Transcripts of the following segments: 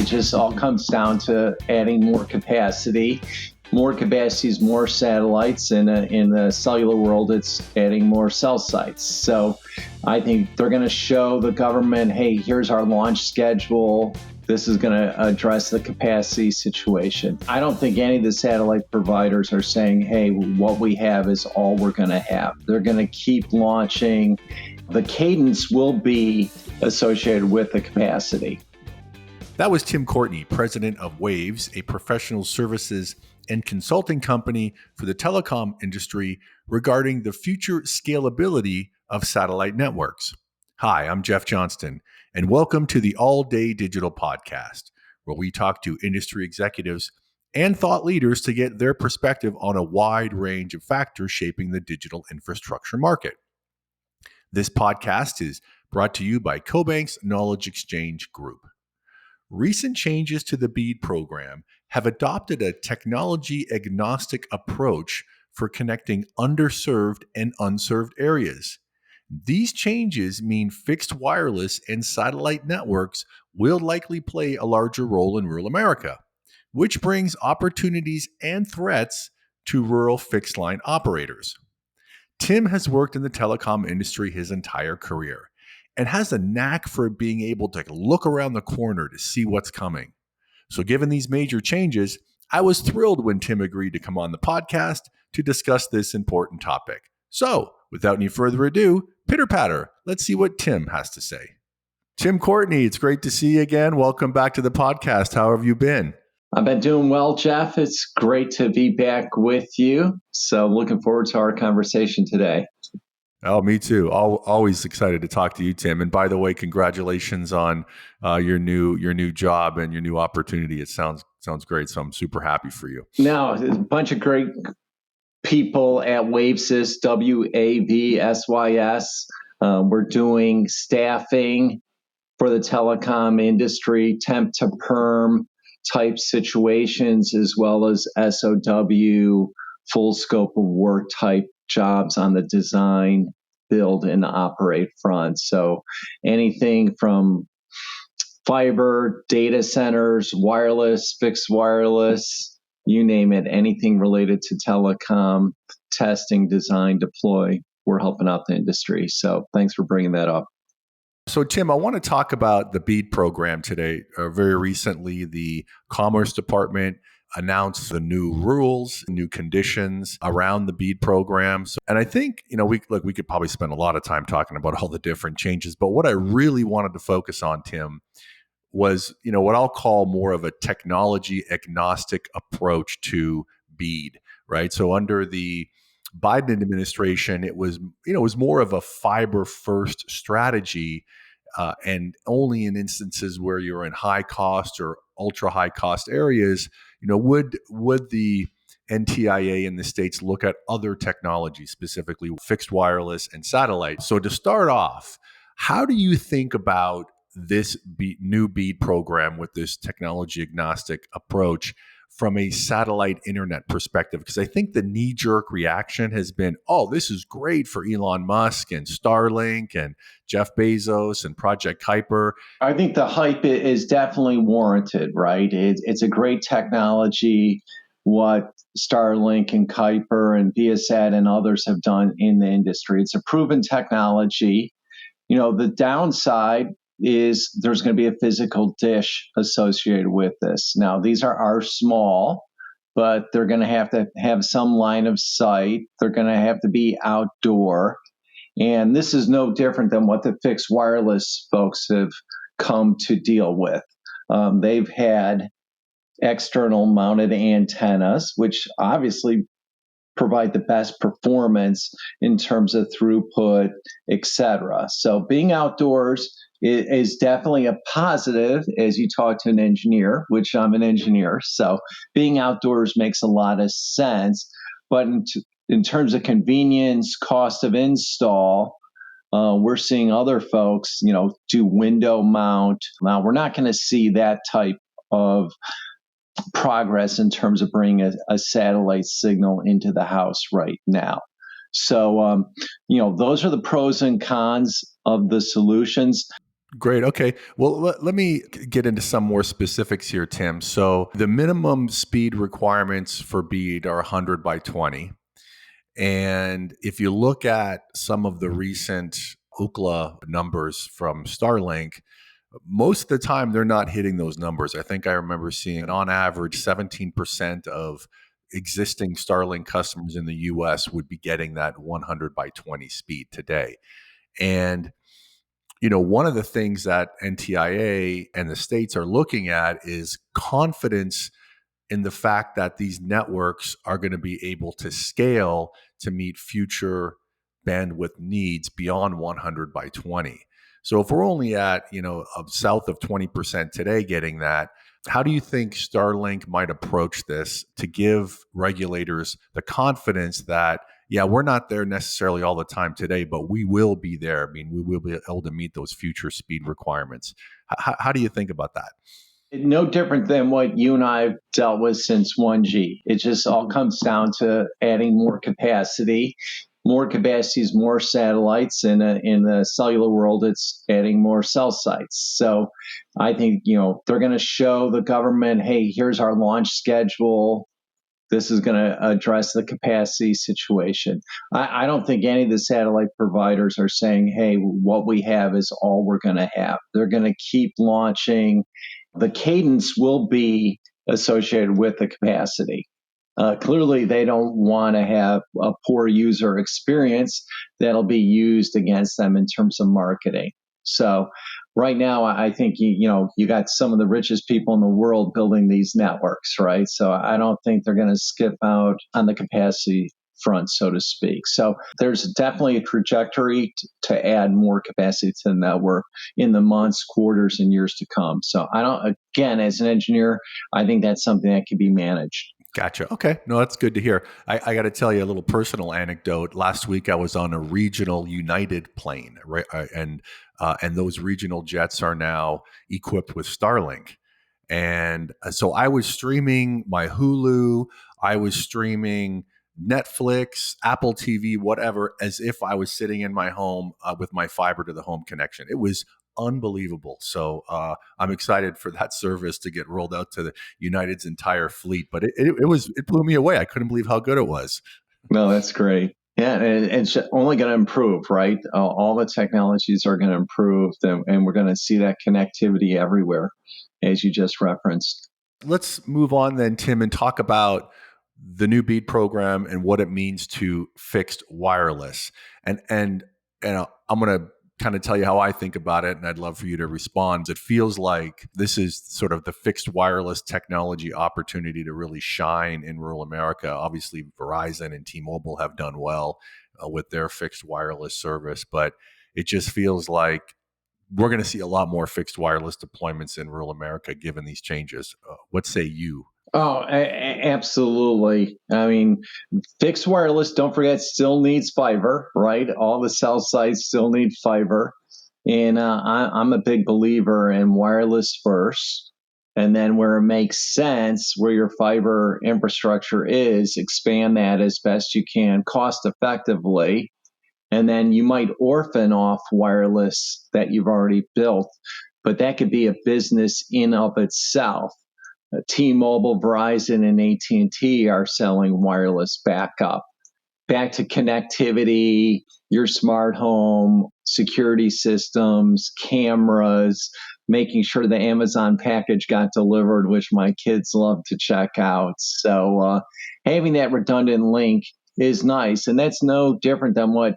It just all comes down to adding more capacity. More capacity is more satellites, and in the cellular world, it's adding more cell sites. So I think they're going to show the government, hey, here's our launch schedule. This is going to address the capacity situation. I don't think any of the satellite providers are saying, hey, what we have is all we're going to have. They're going to keep launching. The cadence will be associated with the capacity. That was Tim Courtney, president of Waves, a professional services and consulting company for the telecom industry regarding the future scalability of satellite networks. Hi, I'm Jeff Johnston, and welcome to the All Day Digital Podcast, where we talk to industry executives and thought leaders to get their perspective on a wide range of factors shaping the digital infrastructure market. This podcast is brought to you by CoBank's Knowledge Exchange Group. Recent changes to the BEAD program have adopted a technology-agnostic approach for connecting underserved and unserved areas. These changes mean fixed wireless and satellite networks will likely play a larger role in rural America, which brings opportunities and threats to rural fixed line operators. Tim has worked in the telecom industry his entire career and has a knack for being able to look around the corner to see what's coming. So given these major changes, I was thrilled when Tim agreed to come on the podcast to discuss this important topic. So without any further ado, pitter patter, let's see what Tim has to say. Tim Courtney, it's great to see you again. Welcome back to the podcast. How have you been? I've been doing well, Jeff. It's great to be back with you. So looking forward to our conversation today. Oh, me too. Always excited to talk to you, Tim. And by the way, congratulations on your new job and your new opportunity. It sounds great. So I'm super happy for you. Now, there's a bunch of great people at Wavesys, WAVSYS. We're doing staffing for the telecom industry, temp to perm type situations, as well as SOW, full scope of work type jobs on the design, build, and operate front. So anything from fiber, data centers, wireless, fixed wireless, you name it, anything related to telecom, testing, design, deploy, we're helping out the industry. So thanks for bringing that up. So, Tim, I want to talk about the BEAD program today. Very recently, the Commerce Department announced the new rules, new conditions around the BEAD program. And I think, we could probably spend a lot of time talking about all the different changes. But what I really wanted to focus on, Tim, was, what I'll call more of a technology agnostic approach to BEAD, right? So under the Biden administration, it was more of a fiber first strategy, and only in instances where you're in high cost or ultra high cost areas, would the NTIA in the states look at other technologies, specifically fixed wireless and satellite. So to start off, how do you think about this new BEAD program with this technology agnostic approach from a satellite internet perspective? Because I think the knee-jerk reaction has been, oh, this is great for Elon Musk and Starlink and Jeff Bezos and Project Kuiper. I think the hype is definitely warranted, right? It's a great technology, what Starlink and Kuiper and Viasat and others have done in the industry. It's a proven technology. The downside is there's going to be a physical dish associated with this. Now, these are small, but they're going to have some line of sight. They're going to have to be outdoor. And this is no different than what the fixed wireless folks have come to deal with. They've had external mounted antennas, which obviously provide the best performance in terms of throughput, et cetera. So being outdoors is definitely a positive as you talk to an engineer, which I'm an engineer. So being outdoors makes a lot of sense. But in terms of convenience, cost of install, we're seeing other folks, do window mount. Now, we're not going to see that type of progress in terms of bringing a satellite signal into the house right now. So, those are the pros and cons of the solutions. Great. Okay. Well, let me get into some more specifics here, Tim. So the minimum speed requirements for BEAD are 100 by 20. And if you look at some of the recent Ookla numbers from Starlink, most of the time they're not hitting those numbers. I think I remember seeing on average 17% of existing Starlink customers in the US would be getting that 100 by 20 speed today. And one of the things that NTIA and the states are looking at is confidence in the fact that these networks are going to be able to scale to meet future bandwidth needs beyond 100 by 20. So if we're only at, south of 20% today getting that, how do you think Starlink might approach this to give regulators the confidence that, yeah, we're not there necessarily all the time today, but we will be there. I mean, we will be able to meet those future speed requirements. How do you think about that? No different than what you and I have dealt with since 1G. It just all comes down to adding more capacity. More capacity is more satellites. In the cellular world, it's adding more cell sites. So I think, they're going to show the government, hey, here's our launch schedule. This is going to address the capacity situation. I don't think any of the satellite providers are saying, hey, what we have is all we're going to have. They're going to keep launching. The cadence will be associated with the capacity. Clearly, they don't want to have a poor user experience that'll be used against them in terms of marketing. So, right now, I think you got some of the richest people in the world building these networks, right? So, I don't think they're going to skip out on the capacity front, so to speak. So there's definitely a trajectory to add more capacity to the network in the months, quarters, and years to come. So again, as an engineer, I think that's something that can be managed. Gotcha. Okay. No, that's good to hear. I got to tell you a little personal anecdote. Last week, I was on a regional United plane, right? And those regional jets are now equipped with Starlink. And so I was streaming my Hulu, I was streaming Netflix, Apple TV, whatever, as if I was sitting in my home with my fiber to the home connection. It was unbelievable. So I'm excited for that service to get rolled out to the United's entire fleet. But it blew me away. I couldn't believe how good it was. No, that's great. Yeah, and it's only going to improve, right? All the technologies are going to improve, and we're going to see that connectivity everywhere, as you just referenced. Let's move on then, Tim, and talk about the new BEAD program and what it means to fixed wireless. And I'm going to kind of tell you how I think about it, and I'd love for you to respond. It feels like this is sort of the fixed wireless technology opportunity to really shine in rural America. Obviously, Verizon and T-Mobile have done well with their fixed wireless service, but it just feels like we're going to see a lot more fixed wireless deployments in rural America given these changes. What say you? Oh, absolutely. I mean, fixed wireless, don't forget, still needs fiber, right? All the cell sites still need fiber. And I'm a big believer in wireless first. And then where it makes sense, where your fiber infrastructure is, expand that as best you can cost effectively. And then you might orphan off wireless that you've already built, but that could be a business in of itself. T-Mobile, Verizon, and AT&T are selling wireless backup. Back to connectivity, your smart home, security systems, cameras, making sure the Amazon package got delivered, which my kids love to check out. So having that redundant link is nice. And that's no different than what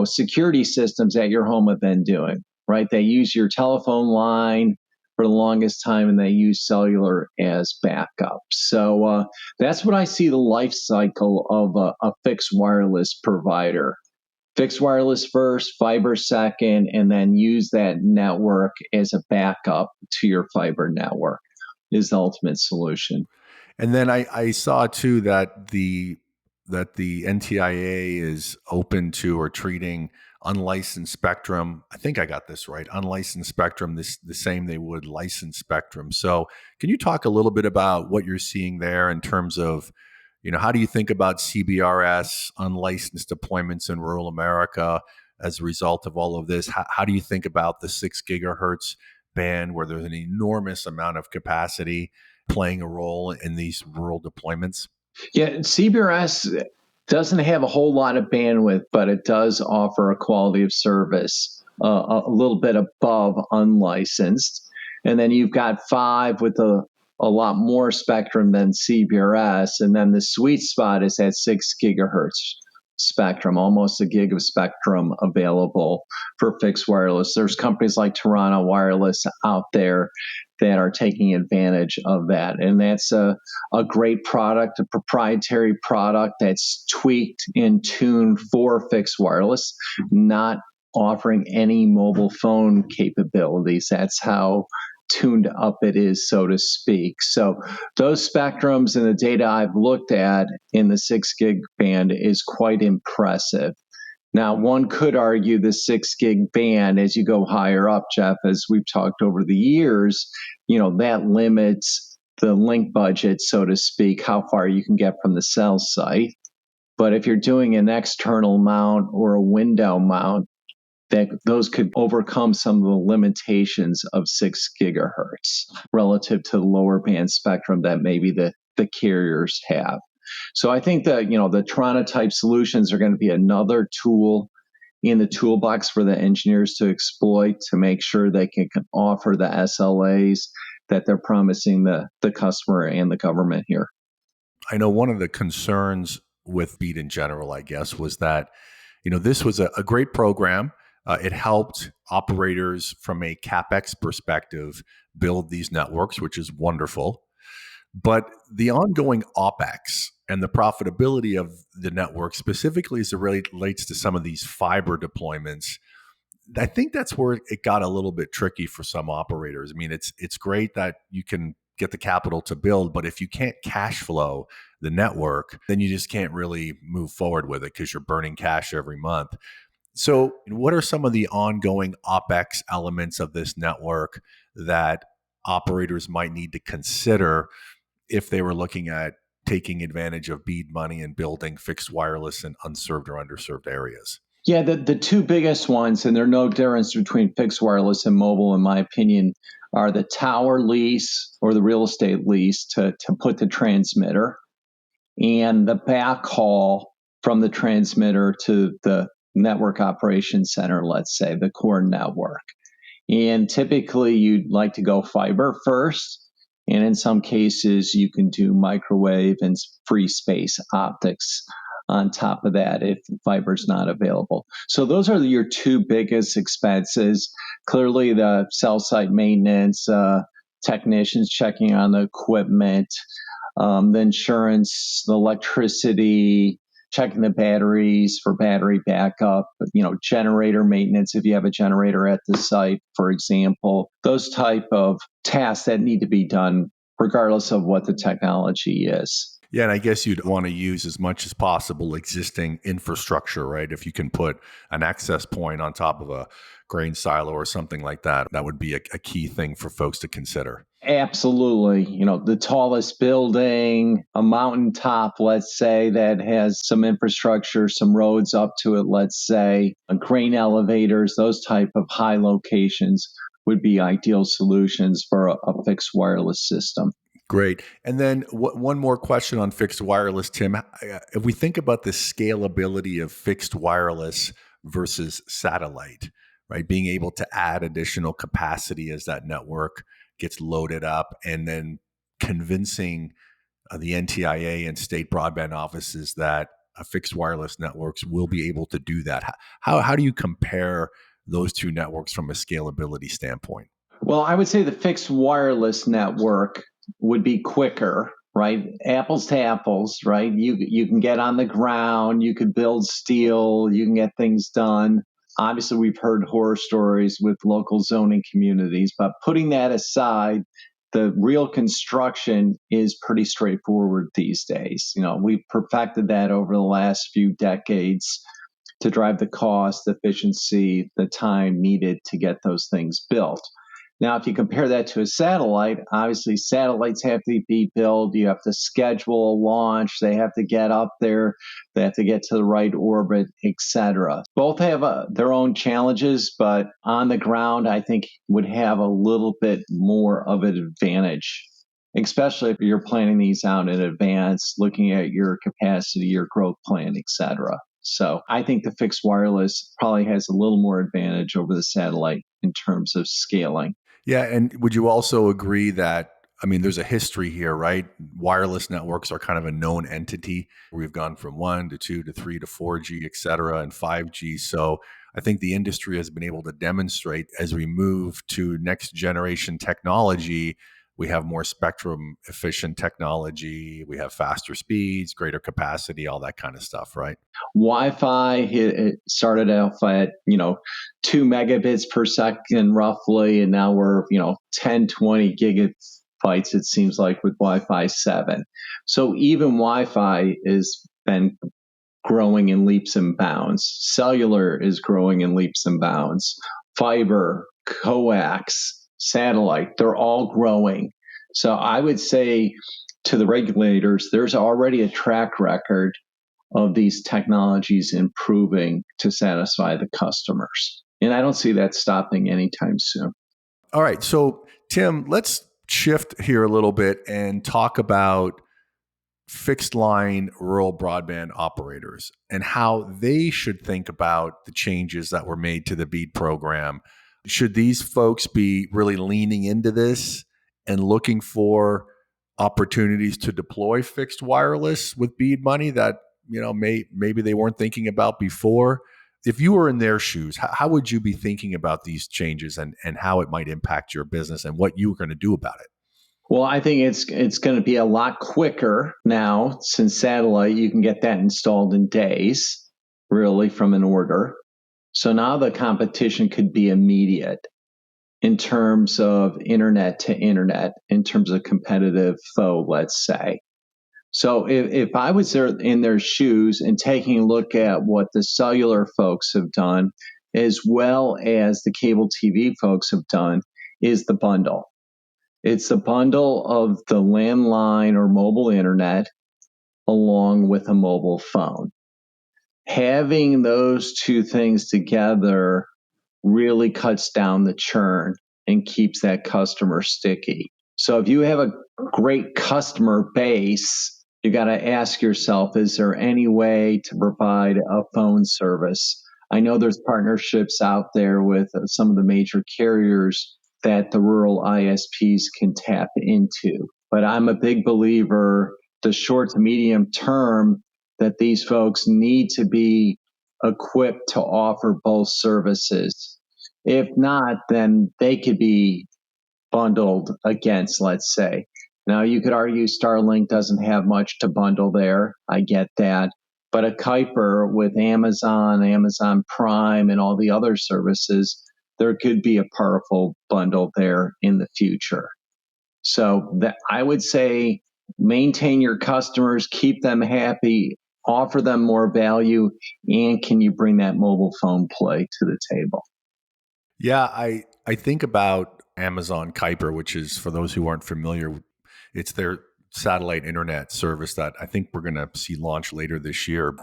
security systems at your home have been doing, right? They use your telephone line for the longest time, and they use cellular as backup. So that's what I see the life cycle of a fixed wireless provider. Fixed wireless first, fiber second, and then use that network as a backup to your fiber network is the ultimate solution. And then I saw too that the NTIA is open to or treating unlicensed spectrum. I think I got this right. Unlicensed spectrum, the same they would licensed spectrum. So, can you talk a little bit about what you're seeing there in terms of, how do you think about CBRS unlicensed deployments in rural America? as a result of all of this? How do you think about the 6 gigahertz band where there's an enormous amount of capacity playing a role in these rural deployments? Yeah, CBRS doesn't have a whole lot of bandwidth, but it does offer a quality of service a little bit above unlicensed. And then you've got 5 with a lot more spectrum than CBRS. And then the sweet spot is at 6 gigahertz spectrum, almost a gig of spectrum available for fixed wireless. There's companies like Toronto Wireless out there that are taking advantage of that. And that's a great product, a proprietary product that's tweaked and tuned for fixed wireless, not offering any mobile phone capabilities. That's how tuned up it is, so to speak. So those spectrums and the data I've looked at in the 6 gig band is quite impressive. Now, one could argue the 6 gig band, as you go higher up, Jeff, as we've talked over the years, that limits the link budget, so to speak, how far you can get from the cell site. But if you're doing an external mount or a window mount, that those could overcome some of the limitations of 6 gigahertz relative to the lower band spectrum that maybe the carriers have. So I think that, the Toronto type solutions are going to be another tool in the toolbox for the engineers to exploit to make sure they can offer the SLAs that they're promising the customer and the government here. I know one of the concerns with BEAD in general, I guess, was that, this was a great program. It helped operators from a CapEx perspective build these networks, which is wonderful. But the ongoing OpEx and the profitability of the network, specifically as it relates to some of these fiber deployments, I think that's where it got a little bit tricky for some operators. I mean, it's great that you can get the capital to build, but if you can't cash flow the network, then you just can't really move forward with it because you're burning cash every month. So, what are some of the ongoing OpEx elements of this network that operators might need to consider if they were looking at taking advantage of BEAD money and building fixed wireless in unserved or underserved areas? Yeah, the two biggest ones, and there's no difference between fixed wireless and mobile, in my opinion, are the tower lease or the real estate lease to put the transmitter and the backhaul from the transmitter to the network operations center, let's say, the core network. And typically you'd like to go fiber first. And in some cases, you can do microwave and free space optics on top of that if fiber's not available. So those are your two biggest expenses. Clearly, the cell site maintenance, technicians checking on the equipment, the insurance, the electricity, checking the batteries for battery backup, generator maintenance if you have a generator at the site, for example, those type of tasks that need to be done regardless of what the technology is. Yeah, and I guess you'd want to use as much as possible existing infrastructure, right? If you can put an access point on top of a grain silo or something like that, that would be a key thing for folks to consider. Absolutely. The tallest building, a mountaintop, let's say, that has some infrastructure, some roads up to it, let's say, grain elevators, those type of high locations would be ideal solutions for a fixed wireless system. Great. And then one more question on fixed wireless, Tim. If we think about the scalability of fixed wireless versus satellite, right? Being able to add additional capacity as that network gets loaded up and then convincing the NTIA and state broadband offices that fixed wireless networks will be able to do that. How do you compare those two networks from a scalability standpoint? Well, I would say the fixed wireless network would be quicker, right? Apples to apples, right? You can get on the ground, you could build steel, you can get things done. Obviously, we've heard horror stories with local zoning communities, but putting that aside, the real construction is pretty straightforward these days. We've perfected that over the last few decades to drive the cost, efficiency, the time needed to get those things built. Now, if you compare that to a satellite, obviously satellites have to be built. You have to schedule a launch. They have to get up there. They have to get to the right orbit, etc. Both have their own challenges, but on the ground, I think would have a little bit more of an advantage, especially if you're planning these out in advance, looking at your capacity, your growth plan, etc. So I think the fixed wireless probably has a little more advantage over the satellite in terms of scaling. Yeah. And would you also agree that, I mean, there's a history here, right? Wireless networks are kind of a known entity. We've gone from 1 to 2 to 3 to 4G, et cetera, and 5G. So I think the industry has been able to demonstrate as we move to next generation technology, we have more spectrum efficient technology, we have faster speeds, greater capacity, all that kind of stuff, right? Wi-Fi it started off at 2 megabits per second roughly, and now we're 10, 20 gigabytes it seems like with Wi-Fi 7. So even Wi-Fi has been growing in leaps and bounds. Cellular is growing in leaps and bounds. Fiber, coax, satellite, they're all growing. So I would say to the regulators, there's already a track record of these technologies improving to satisfy the customers. And I don't see that stopping anytime soon. All right. So, Tim, let's shift here a little bit and talk about fixed line rural broadband operators and how they should think about the changes that were made to the BEAD program. Should these folks be really leaning into this and looking for opportunities to deploy fixed wireless with BEAD money that maybe they weren't thinking about before? If you were in their shoes, how would you be thinking about these changes and how it might impact your business and what you were going to do about it? Well, I think it's going to be a lot quicker now since satellite, you can get that installed in days, really, from an order. So now the competition could be immediate in terms of internet to internet, in terms of competitive foe, let's say. So if I was there in their shoes and taking a look at what the cellular folks have done, as well as the cable TV folks have done, is the bundle. It's the bundle of the landline or mobile internet along with a mobile phone. Having those two things together really cuts down the churn and keeps that customer sticky. So if you have a great customer base, you got to ask yourself, is there any way to provide a phone service? I know there's partnerships out there with some of the major carriers that the rural ISPs can tap into. But I'm a big believer, the short to medium term, that these folks need to be equipped to offer both services. If not, then they could be bundled against, let's say. Now, you could argue Starlink doesn't have much to bundle there. I get that. But a Kuiper with Amazon, Amazon Prime, and all the other services, there could be a powerful bundle there in the future. So that I would say maintain your customers, keep them happy, offer them more value, and can you bring that mobile phone play to the table? Yeah, I think about Amazon Kuiper, which is, for those who aren't familiar, it's their satellite internet service that I think we're going to see launch later this year.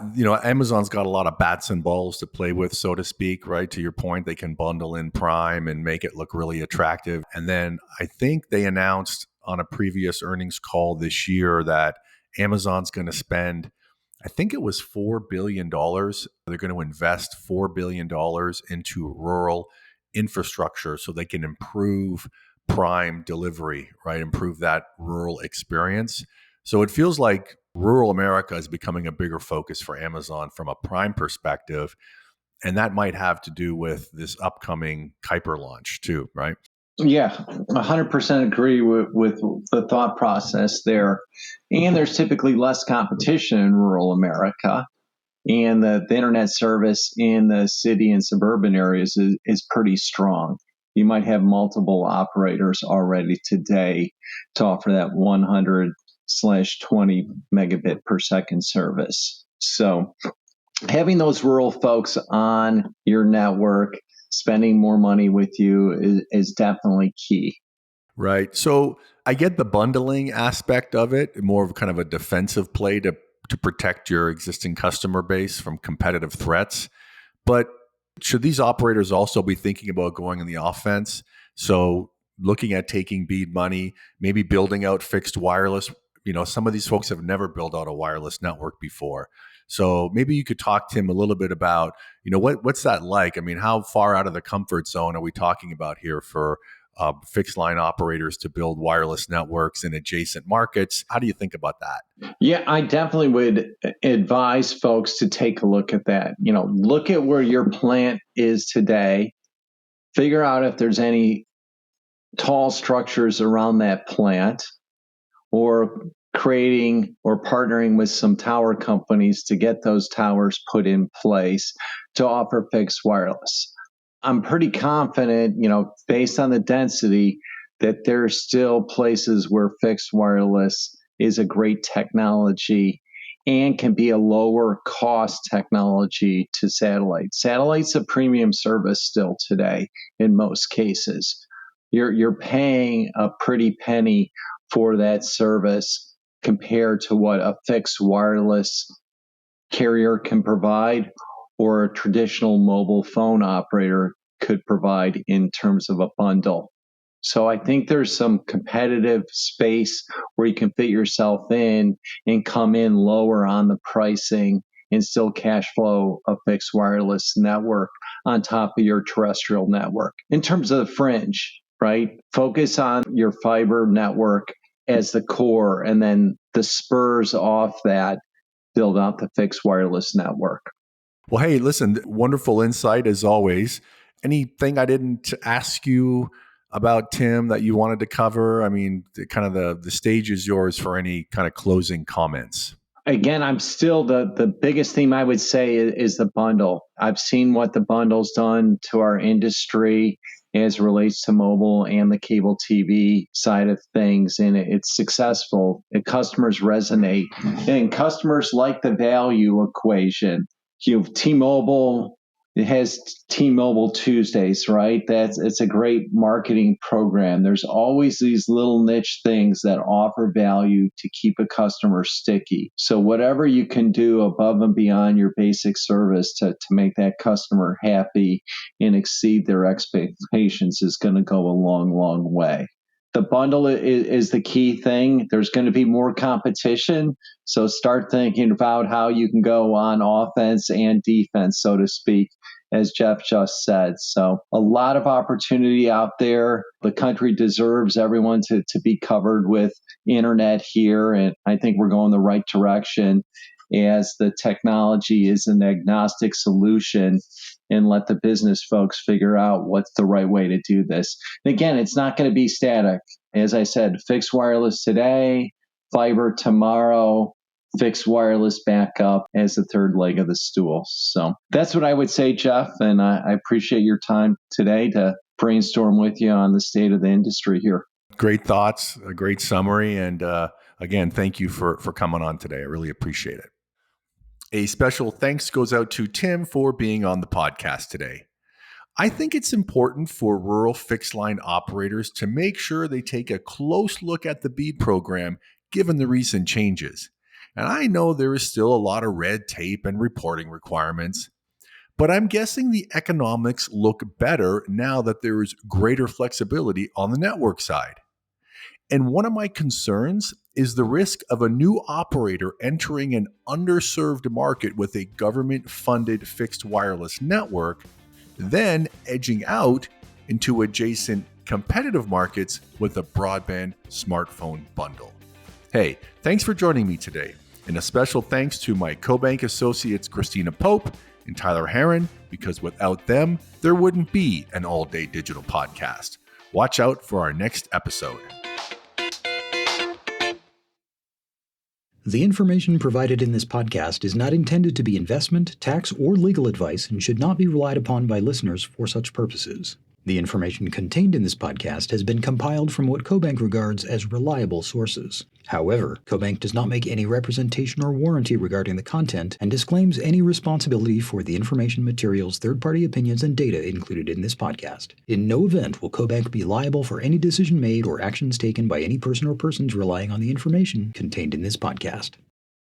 Amazon's got a lot of bats and balls to play with, so to speak, right? To your point, they can bundle in Prime and make it look really attractive. And then I think they announced on a previous earnings call this year that Amazon's going to spend, I think it was $4 billion. They're going to invest $4 billion into rural infrastructure so they can improve prime delivery, right? Improve that rural experience. So it feels like rural America is becoming a bigger focus for Amazon from a prime perspective. And that might have to do with this upcoming Kuiper launch too, right? Yeah, 100% agree with the thought process there. And there's typically less competition in rural America. And the internet service in the city and suburban areas is pretty strong. You might have multiple operators already today to offer that 100/20 megabit per second service. So having those rural folks on your network spending more money with you is definitely key. Right. So I get the bundling aspect of it, more of kind of a defensive play to protect your existing customer base from competitive threats. But should these operators also be thinking about going on the offense? So looking at taking BEAD money, maybe building out fixed wireless. Some of these folks have never built out a wireless network before. So maybe you could talk to him a little bit about, what's that like? I mean, how far out of the comfort zone are we talking about here for fixed line operators to build wireless networks in adjacent markets? How do you think about that? Yeah, I definitely would advise folks to take a look at that. Look at where your plant is today, figure out if there's any tall structures around that plant, or creating or partnering with some tower companies to get those towers put in place to offer fixed wireless. I'm pretty confident, based on the density, that there's still places where fixed wireless is a great technology and can be a lower cost technology to satellite. Satellite's a premium service still today in most cases. You're paying a pretty penny for that service compared to what a fixed wireless carrier can provide or a traditional mobile phone operator could provide in terms of a bundle. So I think there's some competitive space where you can fit yourself in and come in lower on the pricing and still cash flow a fixed wireless network on top of your terrestrial network. In terms of the fringe, right? Focus on your fiber network as the core, and then the spurs off that build out the fixed wireless network. Well, hey, listen, wonderful insight as always. Anything I didn't ask you about, Tim, that you wanted to cover? I mean, the stage is yours for any kind of closing comments. Again, I'm still the biggest theme I would say is the bundle. I've seen what the bundle's done to our industry as it relates to mobile and the cable TV side of things, and it's successful. And customers resonate, and customers like the value equation. T-Mobile, it has T-Mobile Tuesdays, right? It's a great marketing program. There's always these little niche things that offer value to keep a customer sticky. So whatever you can do above and beyond your basic service to make that customer happy and exceed their expectations is going to go a long, long way. The bundle is the key thing. There's going to be more competition. So start thinking about how you can go on offense and defense, so to speak, as Jeff just said. So a lot of opportunity out there. The country deserves everyone to be covered with internet here. And I think we're going the right direction as the technology is an agnostic solution, and let the business folks figure out what's the right way to do this. And again, it's not going to be static. As I said, fixed wireless today, fiber tomorrow, fixed wireless backup as the third leg of the stool. So that's what I would say, Jeff. And I appreciate your time today to brainstorm with you on the state of the industry here. Great thoughts, a great summary. And again, thank you for coming on today. I really appreciate it. A special thanks goes out to Tim for being on the podcast today. I think it's important for rural fixed line operators to make sure they take a close look at the BEAD program given the recent changes. And I know there is still a lot of red tape and reporting requirements, but I'm guessing the economics look better now that there is greater flexibility on the network side. And one of my concerns is the risk of a new operator entering an underserved market with a government-funded fixed wireless network, then edging out into adjacent competitive markets with a broadband smartphone bundle. Hey, thanks for joining me today. And a special thanks to my co-bank associates Christina Pope and Tyler Herron, because without them, there wouldn't be an all-day digital podcast. Watch out for our next episode. The information provided in this podcast is not intended to be investment, tax, or legal advice and should not be relied upon by listeners for such purposes. The information contained in this podcast has been compiled from what CoBank regards as reliable sources. However, CoBank does not make any representation or warranty regarding the content and disclaims any responsibility for the information, materials, third-party opinions, and data included in this podcast. In no event will CoBank be liable for any decision made or actions taken by any person or persons relying on the information contained in this podcast.